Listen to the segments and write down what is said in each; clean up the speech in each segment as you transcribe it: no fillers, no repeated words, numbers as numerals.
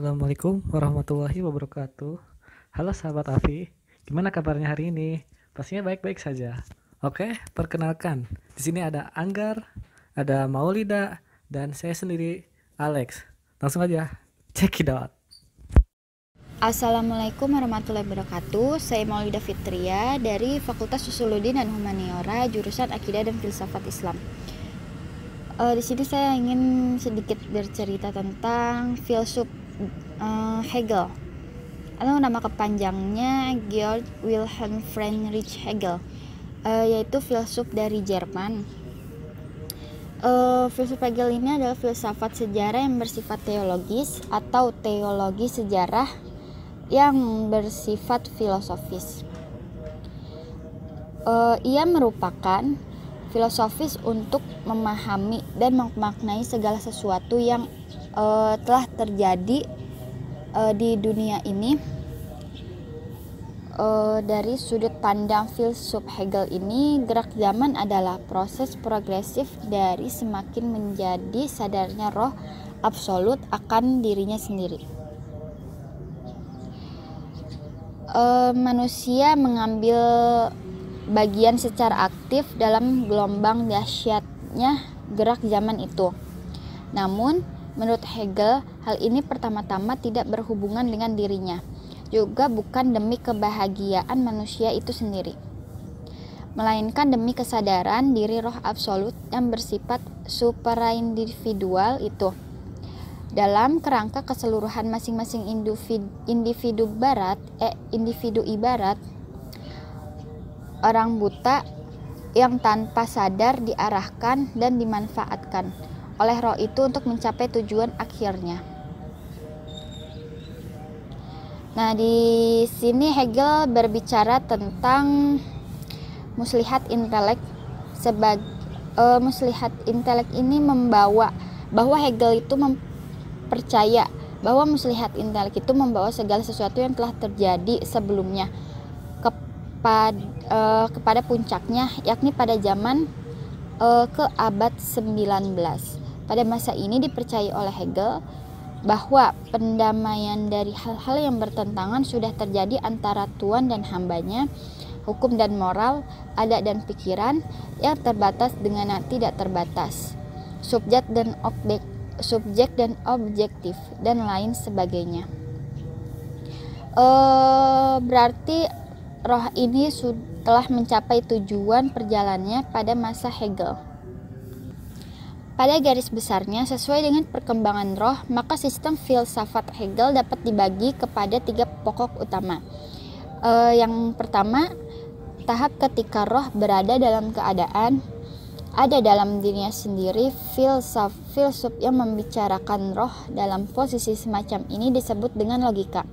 Assalamualaikum warahmatullahi wabarakatuh. Halo sahabat Afi, gimana kabarnya hari ini? Pastinya baik-baik saja. Oke, perkenalkan. Di sini ada Anggar, ada Maulida, dan saya sendiri, Alex. Langsung aja, check it out. Assalamualaikum warahmatullahi wabarakatuh. Saya Maulida Fitria dari Fakultas Usuluddin dan Humaniora, jurusan Akidah dan Filsafat Islam. Di sini saya ingin sedikit bercerita tentang filsuf Hegel, atau nama kepanjangnya Georg Wilhelm Friedrich Hegel, yaitu filsuf dari Jerman. Filsuf Hegel ini adalah filsafat sejarah yang bersifat teologis atau teologi sejarah yang bersifat filosofis. Ia merupakan filosofis untuk memahami dan memaknai segala sesuatu yang telah terjadi di dunia ini. Dari sudut pandang filsuf Hegel ini, gerak zaman adalah proses progresif dari semakin menjadi sadarnya roh absolut akan dirinya sendiri. Manusia mengambil bagian secara aktif dalam gelombang dahsyatnya gerak zaman itu. Namun, menurut Hegel, hal ini pertama-tama tidak berhubungan dengan dirinya, juga bukan demi kebahagiaan manusia itu sendiri, melainkan demi kesadaran diri roh absolut yang bersifat supraindividual itu. Dalam kerangka keseluruhan masing-masing individu ibarat orang buta yang tanpa sadar diarahkan dan dimanfaatkan oleh roh itu untuk mencapai tujuan akhirnya. Nah, di sini Hegel berbicara tentang muslihat intelek. Muslihat intelek ini membawa bahwa Hegel itu percaya bahwa muslihat intelek itu membawa segala sesuatu yang telah terjadi sebelumnya kepada puncaknya, yakni pada zaman ke abad 19. Pada masa ini dipercaya oleh Hegel bahwa pendamaian dari hal-hal yang bertentangan sudah terjadi antara Tuhan dan hambanya, hukum dan moral, adat dan pikiran, yang terbatas dengan yang tidak terbatas, subjek dan objektif, dan lain sebagainya. Berarti roh ini telah mencapai tujuan perjalanannya pada masa Hegel. Pada garis besarnya, sesuai dengan perkembangan roh, maka sistem filsafat Hegel dapat dibagi kepada 3 pokok utama. Yang pertama, tahap ketika roh berada dalam keadaan ada dalam dirinya sendiri. Filsuf yang membicarakan roh dalam posisi semacam ini disebut dengan logika.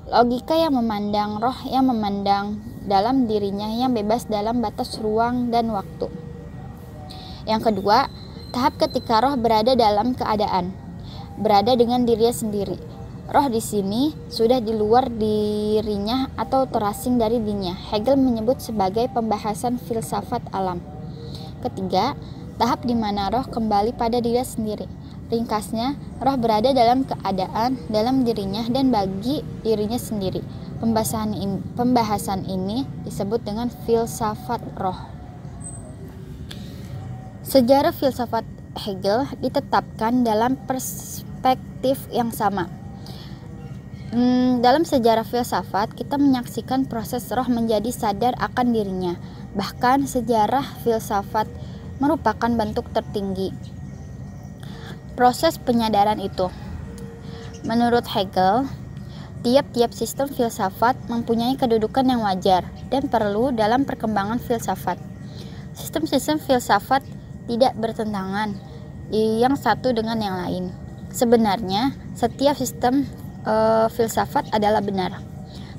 Logika yang memandang roh yang memandang dalam dirinya yang bebas dalam batas ruang dan waktu. Yang kedua, tahap ketika roh berada dalam keadaan berada dengan dirinya sendiri. Roh di sini sudah di luar dirinya atau terasing dari dirinya. Hegel menyebut sebagai pembahasan filsafat alam. Ketiga, tahap di mana roh kembali pada dirinya sendiri. Ringkasnya, roh berada dalam keadaan dalam dirinya dan bagi dirinya sendiri. Pembahasan ini disebut dengan filsafat roh. Sejarah filsafat Hegel ditetapkan dalam perspektif yang sama. Dalam sejarah filsafat, kita menyaksikan proses roh menjadi sadar akan dirinya. Bahkan sejarah filsafat merupakan bentuk tertinggi proses penyadaran itu. Menurut Hegel, tiap-tiap sistem filsafat mempunyai kedudukan yang wajar dan perlu dalam perkembangan filsafat. Sistem-sistem filsafat tidak bertentangan yang satu dengan yang lain. Sebenarnya, setiap sistem filsafat adalah benar,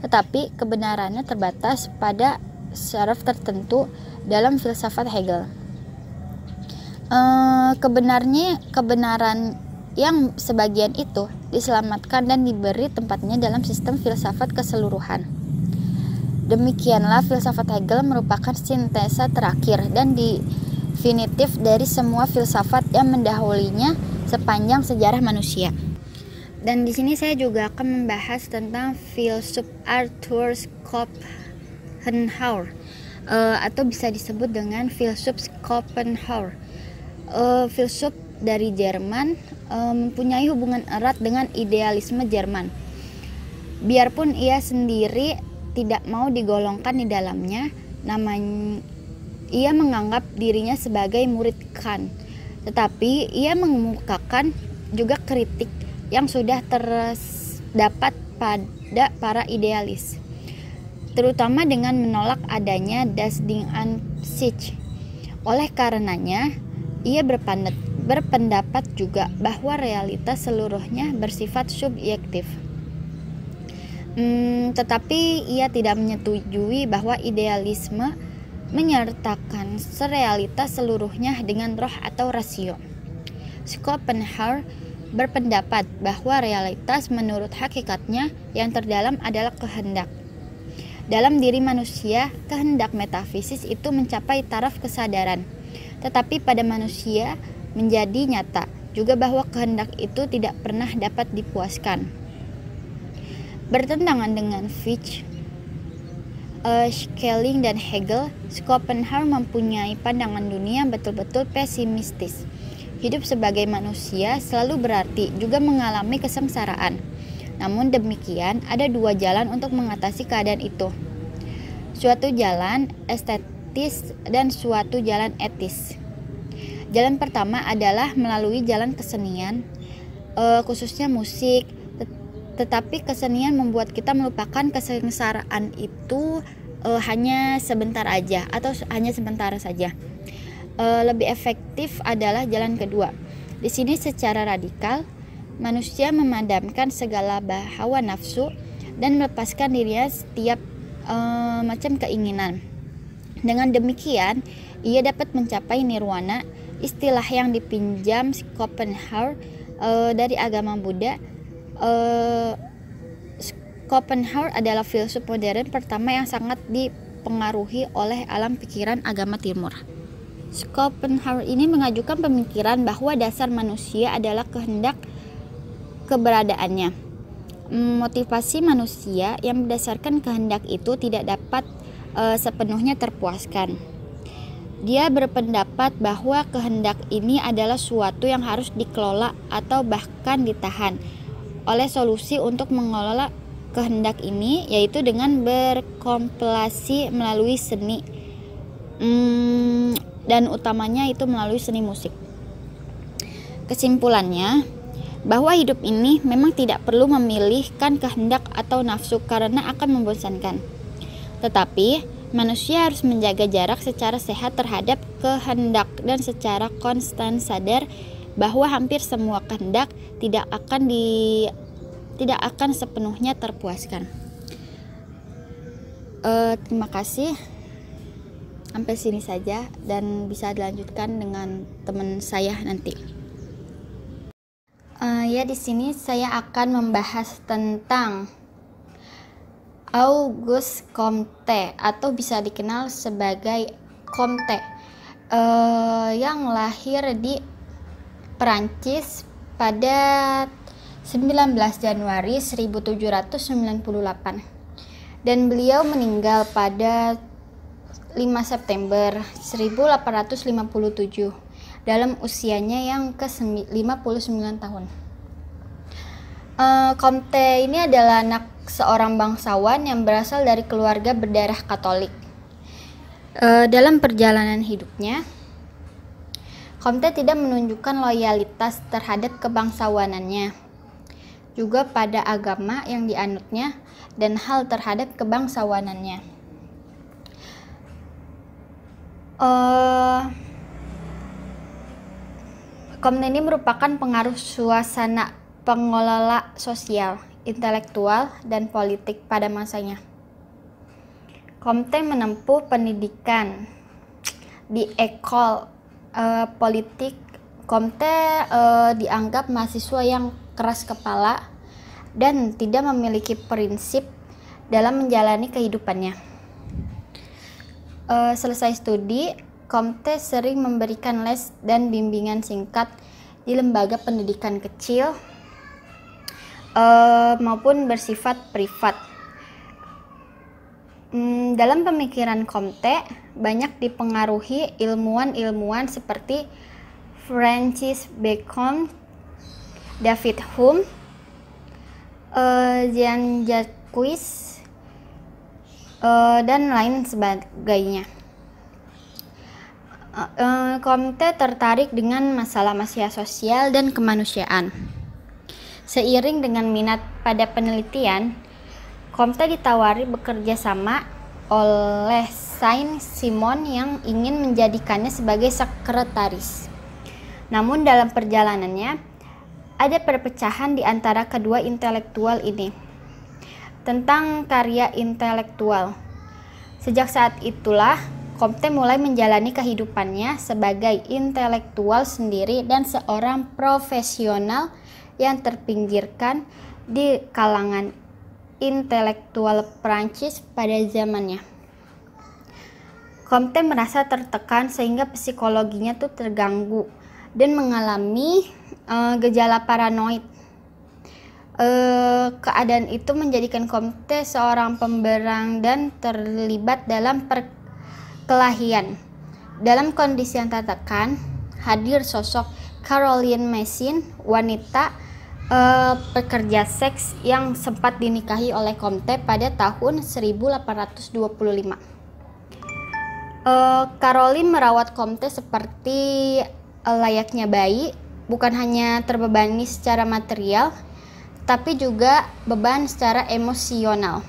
tetapi kebenarannya terbatas pada syaraf tertentu dalam filsafat Hegel. Kebenaran yang sebagian itu diselamatkan dan diberi tempatnya dalam sistem filsafat keseluruhan. Demikianlah filsafat Hegel merupakan sintesa terakhir dan definitif dari semua filsafat yang mendahulunya sepanjang sejarah manusia. Dan di sini saya juga akan membahas tentang filsuf Arthur Schopenhauer, atau bisa disebut dengan filsuf Schopenhauer. Filsuf dari Jerman, mempunyai hubungan erat dengan idealisme Jerman. Biarpun ia sendiri tidak mau digolongkan di dalamnya, ia menganggap dirinya sebagai murid Kant, tetapi ia mengemukakan juga kritik yang sudah terdapat pada para idealis, terutama dengan menolak adanya Das Ding an sich. Oleh karenanya, ia berpendapat juga bahwa realitas seluruhnya bersifat subjektif. Tetapi ia tidak menyetujui bahwa idealisme menyertakan realitas seluruhnya dengan roh atau rasio. Schopenhauer berpendapat bahwa realitas menurut hakikatnya yang terdalam adalah kehendak. Dalam diri manusia, kehendak metafisis itu mencapai taraf kesadaran. Tetapi pada manusia menjadi nyata juga bahwa kehendak itu tidak pernah dapat dipuaskan. Bertentangan dengan Fichte, Schelling dan Hegel, Schopenhauer mempunyai pandangan dunia betul-betul pesimistis. Hidup sebagai manusia selalu berarti juga mengalami kesengsaraan. Namun demikian, ada dua jalan untuk mengatasi keadaan itu. Suatu jalan estetis dan suatu jalan etis. Jalan pertama adalah melalui jalan kesenian, khususnya musik. Tetapi kesenian membuat kita melupakan kesengsaraan itu hanya sebentar aja atau hanya sebentar saja. Lebih efektif adalah jalan kedua. Di sini secara radikal manusia memadamkan segala hawa nafsu dan melepaskan dirinya setiap macam keinginan. Dengan demikian, ia dapat mencapai nirwana, istilah yang dipinjam Schopenhauer dari agama Buddha. Schopenhauer adalah filsuf modern pertama yang sangat dipengaruhi oleh alam pikiran agama Timur. Schopenhauer ini mengajukan pemikiran bahwa dasar manusia adalah kehendak keberadaannya. Motivasi manusia yang berdasarkan kehendak itu tidak dapat sepenuhnya terpuaskan. Dia berpendapat bahwa kehendak ini adalah suatu yang harus dikelola atau bahkan ditahan oleh solusi untuk mengelola kehendak ini, yaitu dengan berkomplasi melalui seni, dan utamanya itu melalui seni musik. Kesimpulannya, bahwa hidup ini memang tidak perlu memilihkan kehendak atau nafsu karena akan membosankan. Tetapi manusia harus menjaga jarak secara sehat terhadap kehendak dan secara konstan sadar bahwa hampir semua kehendak tidak akan sepenuhnya terpuaskan. Terima kasih. Sampai sini saja dan bisa dilanjutkan dengan teman saya nanti. Di sini saya akan membahas tentang Auguste Comte atau bisa dikenal sebagai Comte, yang lahir di Perancis pada 19 Januari 1798 dan beliau meninggal pada 5 September 1857 dalam usianya yang ke-59 tahun. Comte ini adalah anak seorang bangsawan yang berasal dari keluarga berdarah Katolik. Dalam perjalanan hidupnya, Comte tidak menunjukkan loyalitas terhadap kebangsawanannya, juga pada agama yang dianutnya dan hal terhadap kebangsawanannya. Comte ini merupakan pengaruh suasana pengelola sosial, intelektual, dan politik pada masanya. Comte menempuh pendidikan di École Politique. Comte dianggap mahasiswa yang keras kepala dan tidak memiliki prinsip dalam menjalani kehidupannya. Selesai studi, Comte sering memberikan les dan bimbingan singkat di lembaga pendidikan kecil maupun bersifat privat. Dalam pemikiran Comte banyak dipengaruhi ilmuwan-ilmuwan seperti Francis Bacon, David Hume, Jean-Jacques, dan lain sebagainya. Comte tertarik dengan masalah-masalah sosial dan kemanusiaan. Seiring dengan minat pada penelitian, Comte ditawari bekerja sama oleh Saint-Simon yang ingin menjadikannya sebagai sekretaris. Namun dalam perjalanannya, ada perpecahan di antara kedua intelektual ini tentang karya intelektual. Sejak saat itulah, Comte mulai menjalani kehidupannya sebagai intelektual sendiri dan seorang profesional yang terpinggirkan di kalangan intelektual Prancis pada zamannya. Comte merasa tertekan sehingga psikologinya tuh terganggu dan mengalami gejala paranoid. Keadaan itu menjadikan Comte seorang pemberang dan terlibat dalam perkelahian. Dalam kondisi yang tertekan, hadir sosok Caroline Massin, wanita pekerja seks yang sempat dinikahi oleh Comte pada tahun 1825. Caroline merawat Comte seperti layaknya bayi, bukan hanya terbebani secara material, tapi juga beban secara emosional.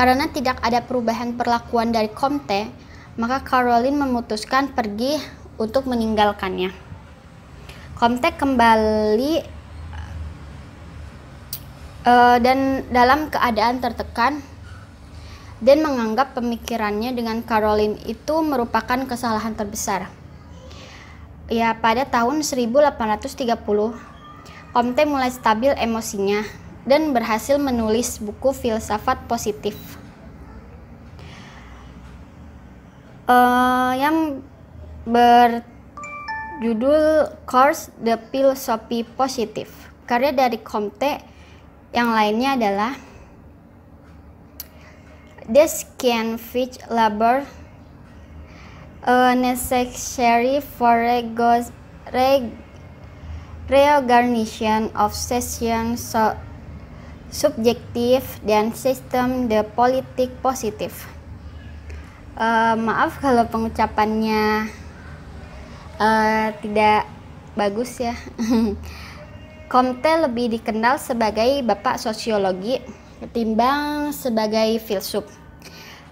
Karena tidak ada perubahan perlakuan dari Comte, maka Caroline memutuskan pergi untuk meninggalkannya. Comte kembali dan dalam keadaan tertekan dan menganggap pemikirannya dengan Caroline itu merupakan kesalahan terbesar. Ya, pada tahun 1830, Comte mulai stabil emosinya dan berhasil menulis buku filsafat positif yang berjudul Cours de Philosophie Positive. Karya dari Comte yang lainnya adalah Des Scientifiques Labors Necessary for Reorganization of Session Subjective dan System de Politique Positive. Maaf kalau pengucapannya tidak bagus ya. Comte lebih dikenal sebagai bapak sosiologi ketimbang sebagai filsuf.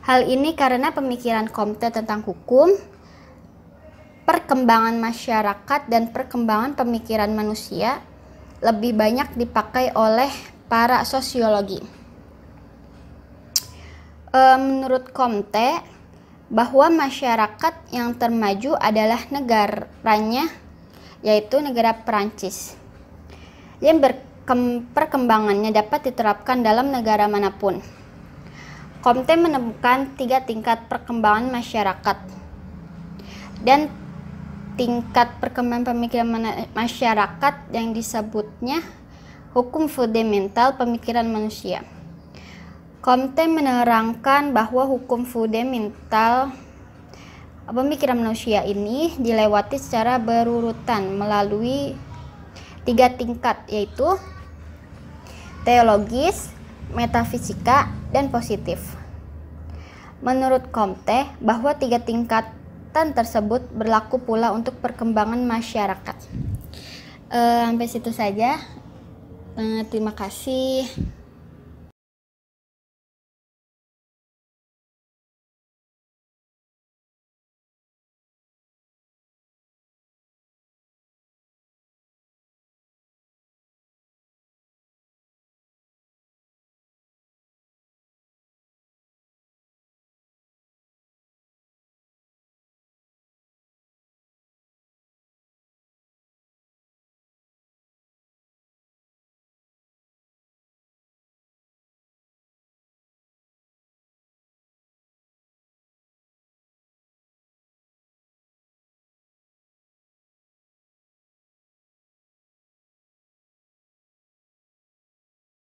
Hal ini karena pemikiran Comte tentang hukum, perkembangan masyarakat, dan perkembangan pemikiran manusia lebih banyak dipakai oleh para sosiologi. Menurut Comte, bahwa masyarakat yang termaju adalah negaranya, yaitu negara Perancis, yang perkembangannya dapat diterapkan dalam negara manapun. Comte menemukan 3 tingkat perkembangan masyarakat dan tingkat perkembangan pemikiran masyarakat yang disebutnya hukum fundamental pemikiran manusia. Comte menerangkan bahwa hukum fundamental pemikiran manusia ini dilewati secara berurutan melalui 3 tingkat, yaitu teologis, metafisika, dan positif. Menurut Comte, bahwa 3 tingkatan tersebut berlaku pula untuk perkembangan masyarakat. Sampai situ saja. Terima kasih.